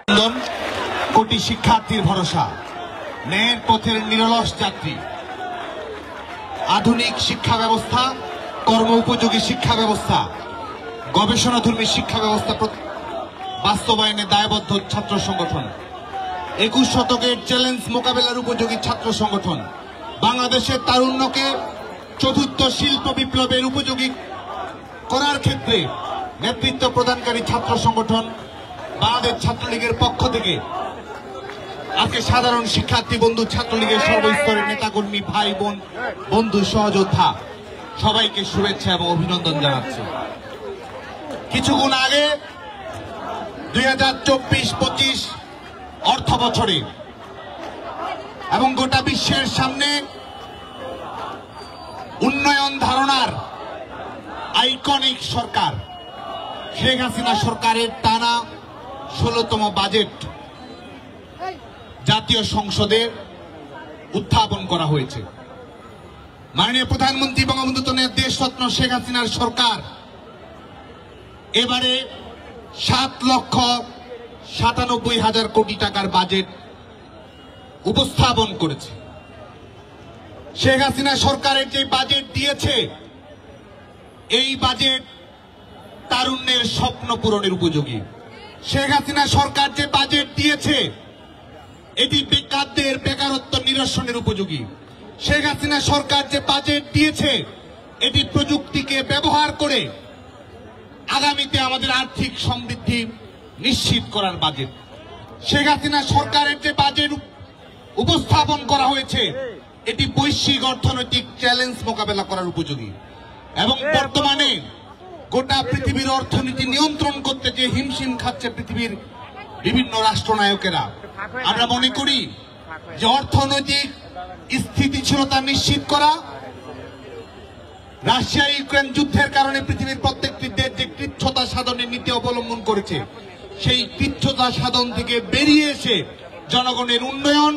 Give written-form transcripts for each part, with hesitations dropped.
কোটি শিক্ষার্থীর ভরসা, ন্যায়ের পথের নিরলস যাত্রী। আধুনিক শিক্ষা ব্যবস্থা, কর্ম উপযোগী শিক্ষা ব্যবস্থা, গবেষণাধর্মী শিক্ষা ব্যবস্থা বাস্তবায়নে দায়বদ্ধ ছাত্র সংগঠন, 21 শতকের চ্যালেঞ্জ মোকাবেলার উপযোগী ছাত্র সংগঠন, বাংলাদেশের তারুণ্যকে চতুর্থ শিল্প বিপ্লবের উপযোগী করার ক্ষেত্রে নেতৃত্ব প্রদানকারী ছাত্র সংগঠন বাংলাদেশ ছাত্রলীগের পক্ষ থেকে আজকে সাধারণ শিক্ষার্থী বন্ধু, ছাত্রলীগের সর্বস্তরের নেতাকর্মী, ভাই বোন, বন্ধু, সহযোদ্ধা সবাইকে শুভেচ্ছা এবং অভিনন্দন জানাচ্ছি। কিছুক্ষণ আগে 2024-25 অর্থ বছরে এবং গোটা বিশ্বের সামনে উন্নয়ন ধারণার আইকনিক সরকার শেখ হাসিনা সরকারের টানা 16তম বাজেট জাতীয় সংসদে উত্থাপন করা হয়েছে। মাননীয় প্রধানমন্ত্রী বঙ্গবন্ধু দেশরত্ন শেখ হাসিনার সরকার এবারে 7,97,000 কোটি টাকার বাজেট উপস্থাপন করেছে। শেখ হাসিনা সরকারের যে বাজেট দিয়েছে, এই বাজেট তারুণ্যের স্বপ্ন পূরণের উপযোগী। শেখ হাসিনা সরকার যে বাজেট দিয়েছে, এটি বেকারদের বেকারত্ব নিরসনের উপযোগী। শেখ হাসিনা সরকার যে বাজেট দিয়েছে, এটি প্রযুক্তিকে ব্যবহার করে আগামীতে আমাদের আর্থিক সমৃদ্ধি নিশ্চিত করার বাজেট। শেখ হাসিনা সরকারের যে বাজেট উপস্থাপন করা হয়েছে, এটি বৈশ্বিক অর্থনৈতিক চ্যালেঞ্জ মোকাবেলা করার উপযোগী এবং বর্তমানে গোটা পৃথিবীর অর্থনীতি নিয়ন্ত্রণ করতে যে হিমশিম খাচ্ছে পৃথিবীর বিভিন্ন রাষ্ট্রনায়কেরা, আমরা মনে করি যে অর্থনৈতিক স্থিতিশীলতা নিশ্চিত করা, রাশিয়া ইউক্রেন যুদ্ধের কারণে পৃথিবীর প্রত্যেকটি দেশ যে কৃচ্ছতা সাধনের নীতি অবলম্বন করেছে, সেই কৃচ্ছতা সাধন থেকে বেরিয়ে এসে জনগণের উন্নয়ন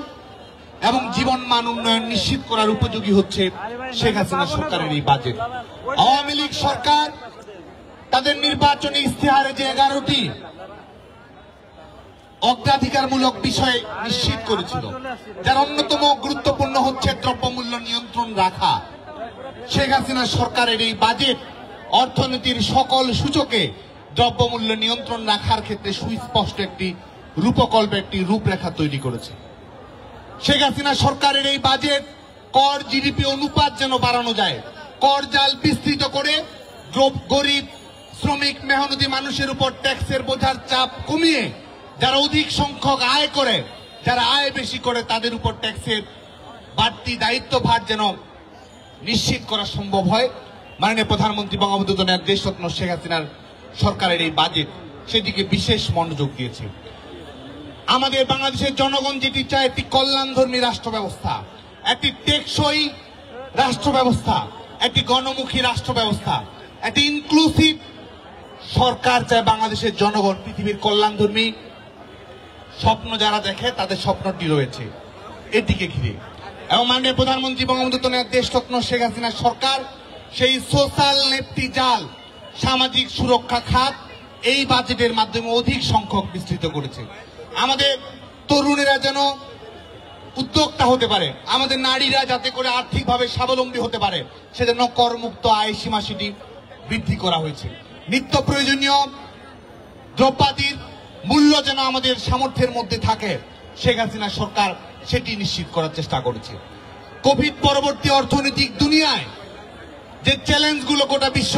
এবং জীবনমান উন্নয়ন নিশ্চিত করার উপযোগী হচ্ছে শেখ হাসিনা সরকারের এই বাজেট। আওয়ামী লীগ সরকার তাদের নির্বাচনী ইশতেহারে যে 11টি অগ্রাধিকারমূলক বিষয় নিশ্চিত করেছিল, যার অন্যতম গুরুত্বপূর্ণ হচ্ছে দ্রব্যমূল্য নিয়ন্ত্রণ রাখা। শেখ হাসিনা সরকারের এই বাজেট অর্থনীতির সকল সূচকে দ্রব্যমূল্য নিয়ন্ত্রণ রাখার ক্ষেত্রে সুস্পষ্ট একটি রূপকল্প, একটি রূপরেখা তৈরি করেছে। শেখ হাসিনা সরকারের এই বাজেট কর জিডিপি অনুপাত যেন বাড়ানো যায়, কর জাল বিস্তৃত করে গরিব, শ্রমিক, মেহনতি মানুষের উপর ট্যাক্সের বোঝার চাপ কমিয়ে যারা অধিক সংখ্যক আয় করে, যারা আয় বেশি করে, তাদের উপর ট্যাক্সের বাড়তি দায়িত্বভার যেন নিশ্চিত করা সম্ভব হয়। মাননীয় প্রধানমন্ত্রী বঙ্গবন্ধু দেশরত্ন শেখ হাসিনার সরকারের এই বাজেট সেদিকে বিশেষ মনোযোগ দিয়েছে। আমাদের বাংলাদেশের জনগণ যেটি চায়, একটি কল্যাণধর্মী রাষ্ট্র ব্যবস্থা, একটি টেকসই রাষ্ট্র ব্যবস্থা, একটি গণমুখী রাষ্ট্র ব্যবস্থা, একটি ইনক্লুসিভ সরকার চায় বাংলাদেশের জনগণ। পৃথিবীর কল্যাণধর্মী স্বপ্ন যারা দেখে, তাদের স্বপ্নটি রয়েছে এটিকে ঘিরে। এবং মাননীয় প্রধানমন্ত্রী বঙ্গবন্ধু দেশরত্ন শেখ হাসিনা সরকার সেই সোশ্যাল নেপটি জাল, সামাজিক সুরক্ষা খাত এই বাজেটের মাধ্যমে অধিক সংখ্যক বিস্তৃত করেছে। আমাদের তরুণেরা যেন উদ্যোক্তা হতে পারে, আমাদের নারীরা যাতে করে আর্থিকভাবে স্বাবলম্বী হতে পারে, সেজন্য করমুক্ত আয় সীমা সেটি বৃদ্ধি করা হয়েছে। নিত্য প্রয়োজনীয় দ্রব্যাদির মূল্য যেন আমাদের সামর্থ্যের মধ্যে থাকে, শেখ হাসিনা সরকার সেটি নিশ্চিত করার চেষ্টা করেছে। কোভিড পরবর্তী অর্থনৈতিক দুনিয়ায় যে চ্যালেঞ্জগুলো গোটা বিশ্ব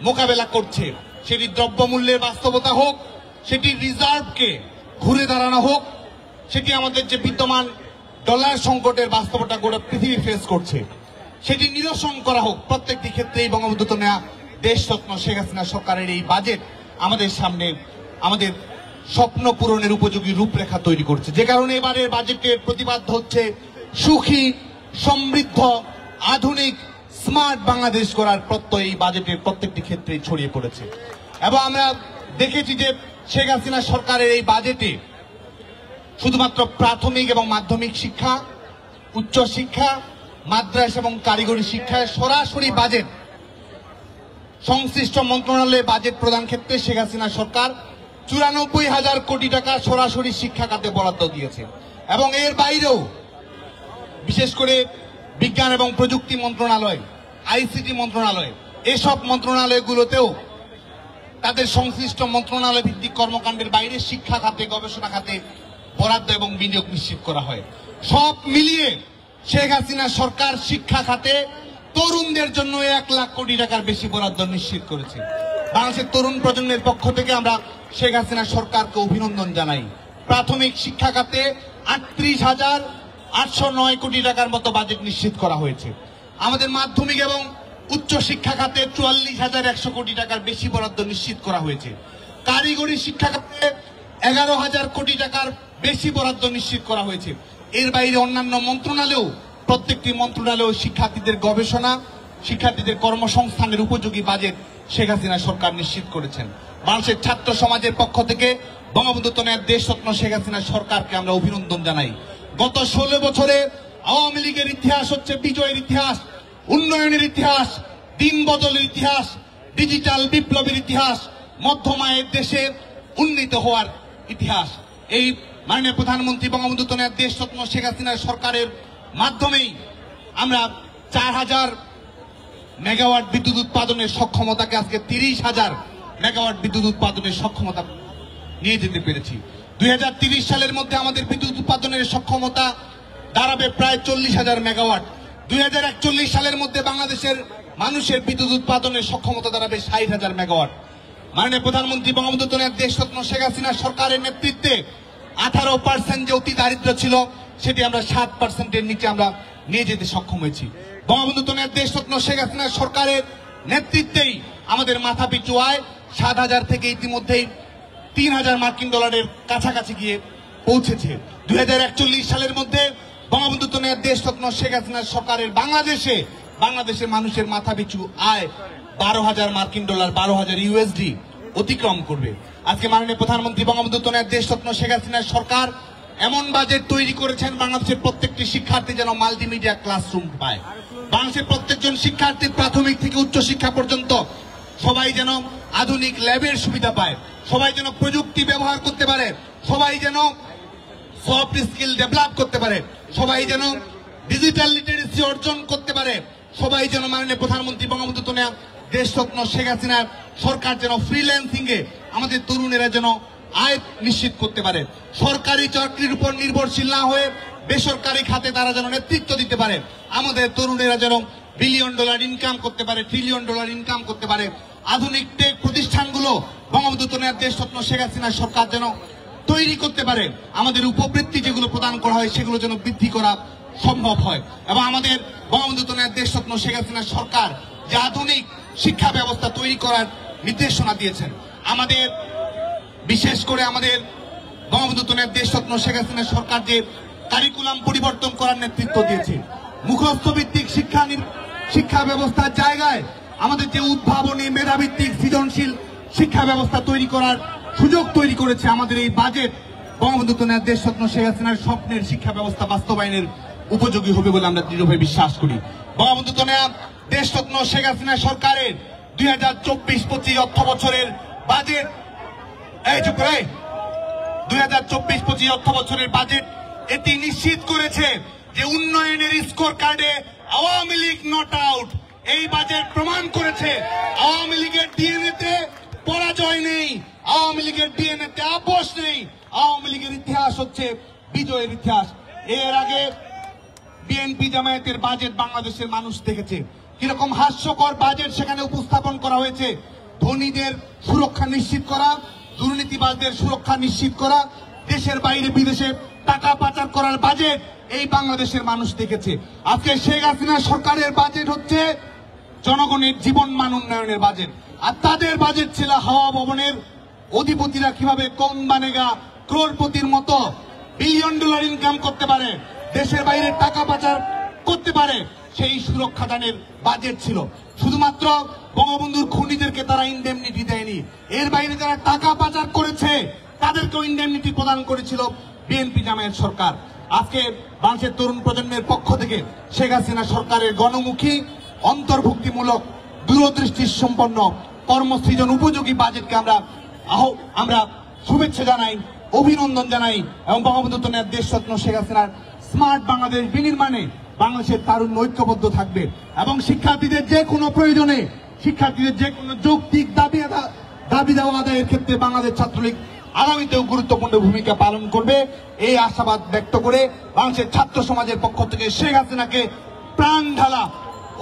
মোকাবেলা করছে, সেটি দ্রব্যমূল্যের বাস্তবতা হোক, সেটি রিজার্ভকে ঘুরে দাঁড়ানো হোক, সেটি আমাদের যে বিদ্যমান ডলার সংকটের বাস্তবতা গোটা পৃথিবী ফেস করছে, সেটি নিরসন করা হোক, প্রত্যেকটি ক্ষেত্রেই বঙ্গবন্ধু দেশরত্ন শেখ হাসিনা সরকারের এই বাজেট আমাদের সামনে আমাদের স্বপ্ন পূরণের উপযোগী রূপরেখা তৈরি করছে। যে কারণে এবারের বাজেটের প্রতিপাদ্য হচ্ছে সুখী, সমৃদ্ধ, আধুনিক, স্মার্ট বাংলাদেশ গড়ার প্রত্যয় এই বাজেটের প্রত্যেকটি ক্ষেত্রে ছড়িয়ে পড়েছে। এবং আমরা দেখেছি যে শেখ হাসিনা সরকারের এই বাজেটে শুধুমাত্র প্রাথমিক এবং মাধ্যমিক শিক্ষা, উচ্চ শিক্ষা, মাদ্রাসা এবং কারিগরি শিক্ষায় সরাসরি বাজেট সংশ্লিষ্ট মন্ত্রণালয়ে বাজেট প্রদান ক্ষেত্রে শেখ হাসিনা সরকার 94,000 কোটি টাকা সরাসরি শিক্ষা খাতে বরাদ্দ দিয়েছে। এবং এর বাইরেও বিশেষ করে বিজ্ঞান এবং প্রযুক্তি মন্ত্রণালয়, আইসিটি মন্ত্রণালয়, এসব মন্ত্রণালয়গুলোতেও তাদের সংশ্লিষ্ট মন্ত্রণালয় ভিত্তিক কর্মকাণ্ডের বাইরে শিক্ষা খাতে, গবেষণা খাতে বরাদ্দ এবং বিনিয়োগ নিশ্চিত করা হয়। সব মিলিয়ে শেখ হাসিনা সরকার শিক্ষা খাতে তরুণদের জন্য 1 লাখ কোটি টাকার বেশি বরাদ্দ নিশ্চিত করেছে। বাংলাদেশের তরুণ প্রজন্মের পক্ষ থেকে আমরা শেখ হাসিনা সরকারকে অভিনন্দন জানাই। প্রাথমিক শিক্ষা খাতে 38,809 কোটি টাকার মতো বাজেট নিশ্চিত করা হয়েছে। আমাদের মাধ্যমিক এবং উচ্চ শিক্ষা খাতে 44,100 কোটি টাকার বেশি বরাদ্দ নিশ্চিত করা হয়েছে। কারিগরি শিক্ষা খাতে 11,000 কোটি টাকার বেশি বরাদ্দ নিশ্চিত করা হয়েছে। এর বাইরে অন্যান্য মন্ত্রণালয়েও, প্রত্যেকটি মন্ত্রণালয় শিক্ষার্থীদের গবেষণা, শিক্ষার্থীদের কর্মসংস্থানের উপযোগী বাজেট শেখ হাসিনা সরকার নিশ্চিত করেছেন। বাংলাদেশের ছাত্র সমাজের পক্ষ থেকে বঙ্গবন্ধু কন্যা দেশরত্ন শেখ হাসিনা সরকারকে আমরা অভিনন্দন জানাই। গত 16 বছরে আওয়ামী লীগের ইতিহাস হচ্ছে বিজয়ের ইতিহাস, উন্নয়নের ইতিহাস, দিন বদলের ইতিহাস, ডিজিটাল বিপ্লবের ইতিহাস, মধ্যমায়ের দেশে উন্নীত হওয়ার ইতিহাস। এই মাননীয় প্রধানমন্ত্রী বঙ্গবন্ধু কন্যা দেশরত্ন শেখ হাসিনা সরকারের মাধ্যমেই আমরা 4,000 মেগাওয়াট বিদ্যুৎ উৎপাদনের সক্ষমতাকে আজকে 30,000 মেগাওয়াট বিদ্যুৎ উৎপাদনের সক্ষমতা নিয়ে যেতে পেরেছি। 2030 সালের মধ্যে আমাদের বিদ্যুৎ উৎপাদনের সক্ষমতা দাঁড়াবে প্রায় 40,000 মেগাওয়াট। 2041 সালের মধ্যে বাংলাদেশের মানুষের বিদ্যুৎ উৎপাদনের সক্ষমতা দাঁড়াবে 60,000 মেগাওয়াট। মাননীয় প্রধানমন্ত্রী বঙ্গবন্ধু কন্যা দেশরত্ন শেখ হাসিনা সরকারের নেতৃত্বে 18% যে অতি দারিদ্র ছিল সেটি আমরা 7%-এর নিচে আমরা নিয়ে যেতে সক্ষম হয়েছি। বঙ্গবন্ধু কন্যা দেশরত্ন শেখ হাসিনা সরকারের নেতৃত্বেই আমাদের মাথাপিছু আয় 7,000 থেকে ইতিমধ্যেই 3,000 মার্কিন ডলারের কাছাকাছি গিয়ে পৌঁছেছে। 2041 সালের মধ্যে বঙ্গবন্ধু কন্যা দেশরত্ন শেখ হাসিনা সরকারের বাংলাদেশের মানুষের মাথাপিছু আয় 12,000 মার্কিন ডলার, 12,000 ইউএসডি অতিক্রম করবে। আজকে মাননীয় প্রধানমন্ত্রী বঙ্গবন্ধু কন্যা দেশরত্ন শেখ হাসিনা সরকার এমন বাজেট তৈরি করেছেন বাংলাদেশের প্রত্যেকটি শিক্ষার্থী যেন মাল্টিমিডিয়া ক্লাসরুম পায়। বাংলাদেশের প্রত্যেকজন শিক্ষার্থী প্রাথমিক থেকে উচ্চ শিক্ষা পর্যন্ত সবাই যেন আধুনিক ল্যাবের সুবিধা পায়, সবাই যেন প্রযুক্তি ব্যবহার করতে পারে, সবাই যেন সফট স্কিল ডেভেলপ করতে পারে, সবাই যেন ডিজিটাল লিটারেসি অর্জন করতে পারে, সবাই যেন মাননীয় প্রধানমন্ত্রী বঙ্গবন্ধু কন্যা দেশরত্ন শেখ হাসিনা সরকার যেন ফ্রিল্যান্সিং এ আমাদের তরুণেরা যেন আয় নিশ্চিত করতে পারে, সরকারি চাকরির উপর নির্ভরশীল না হয়ে বেসরকারি খাতে তারা যেন নেতৃত্ব দিতে পারে, আমাদের তরুণেরা যেন বিলিয়ন ডলার ইনকাম করতে পারে, ট্রিলিয়ন ডলার ইনকাম করতে পারে। আধুনিক টেক প্রতিষ্ঠানগুলো বঙ্গবন্ধু কন্যা দেশরত্ন শেখ হাসিনা সরকার যেন তৈরি করতে পারে, আমাদের উপবৃত্তি যেগুলো প্রদান করা হয় সেগুলো যেন বৃদ্ধি করা সম্ভব হয়। এবং আমাদের বঙ্গবন্ধু কন্যা দেশরত্ন শেখ হাসিনা সরকার যে আধুনিক শিক্ষা ব্যবস্থা তৈরি করার নির্দেশনা দিয়েছেন, আমাদের বিশেষ করে আমাদের বঙ্গবন্ধু কন্যা দেশরত্ন শেখ হাসিনা সরকার যে কারিকুলাম পরিবর্তন করার নেতৃত্ব দিয়েছে, মুখস্থ ভিত্তিক শিক্ষা ব্যবস্থার জায়গায় আমাদের যে উদ্ভাবনী মেধাভিত্তিক সৃজনশীল শিক্ষা ব্যবস্থা তৈরি করার সুযোগ তৈরি করেছে, আমাদের এই বাজেট বঙ্গবন্ধু কন্যা দেশরত্ন শেখ হাসিনার স্বপ্নের শিক্ষা ব্যবস্থা বাস্তবায়নের উপযোগী হবে বলে আমরা দৃঢ়ভাবে বিশ্বাস করি। বঙ্গবন্ধু কন্যা দেশরত্ন শেখ হাসিনা সরকারের 2024-25 অর্থ বছরের বাজেট 2024-25 অর্থ বছরের বাজেট এটি নিশ্চিত করেছে যে উন্নয়নের স্কোর কার্ডে আওয়ামী লীগ নট আউট। এই বাজেট প্রমাণ করেছে আওয়ামী লীগের ডিএনএ তে পরাজয় নেই, আওয়ামী লীগের ডিএনএ তে আপোষ নেই, আওয়ামী লীগের ইতিহাস হচ্ছে বিজয়ের ইতিহাস। এর আগে বিএনপি জামায়াতের বাজেট বাংলাদেশের মানুষ দেখেছে কিরকম হাস্যকর বাজেট সেখানে উপস্থাপন করা হয়েছে। ধনীদের সুরক্ষা নিশ্চিত করা, দুর্নীতিবাজদের সুরক্ষা নিশ্চিত করা, দেশের বাইরে বিদেশে টাকা পাচার করার বাজেট এই বাংলাদেশের মানুষ দেখেছে। আজকে শেখ হাসিনা সরকারের বাজেট হচ্ছে জনগণের জীবন মান উন্নয়নের বাজেট, আর তাদের বাজেট ছিল হাওয়া ভবনের অধিপতিরা কিভাবে কম বানেগা ক্রোড়পতির মতো বিলিয়ন ডলার ইনকাম করতে পারে, দেশের বাইরে টাকা পাচার করতে পারে, সেই সুরক্ষা দানের বাজেট ছিল। শুধুমাত্র বঙ্গবন্ধুর খুনিদেরকে তারা ইনডেমনিটি দেয়নি, এর বাইরে যারা টাকা পাচার করেছে তাদেরকেও ইনডেমনিটি প্রদান করেছিল বিএনপি জামায়াত সরকার। আজকে বাংলাদেশের তরুণ প্রজন্মের পক্ষ থেকে শেখ হাসিনা সরকারের গণমুখী, অন্তর্ভুক্তিমূলক, দূরদৃষ্টি সম্পন্ন, কর্মসৃজন উপযোগী বাজেটকে আমরা শুভেচ্ছা জানাই, অভিনন্দন জানাই এবং বঙ্গবন্ধু দেশরত্ন শেখ হাসিনার স্মার্ট বাংলাদেশ বিনির্মাণে বাংলাদেশের তারুণ্য ঐক্যবদ্ধ থাকবে এবং শিক্ষার্থীদের যে কোনো প্রয়োজনে, শিক্ষার্থীদের যে কোনো যৌক্তিক দাবি দেওয়া আদায়ের ক্ষেত্রে বাংলাদেশ ছাত্রলীগ আগামীতেও গুরুত্বপূর্ণ ভূমিকা পালন করবে। এই আশাবাদ ব্যক্ত করে বাংলাদেশের ছাত্র সমাজের পক্ষ থেকে শেখ হাসিনাকে প্রাণ ঢালা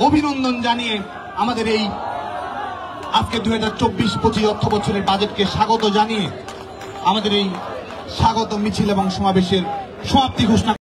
অভিনন্দন জানিয়ে আমাদের এই আজকে 2024-25 অর্থ বছরের বাজেটকে স্বাগত জানিয়ে আমাদের এই স্বাগত মিছিল এবং সমাবেশের সমাপ্তি ঘোষণা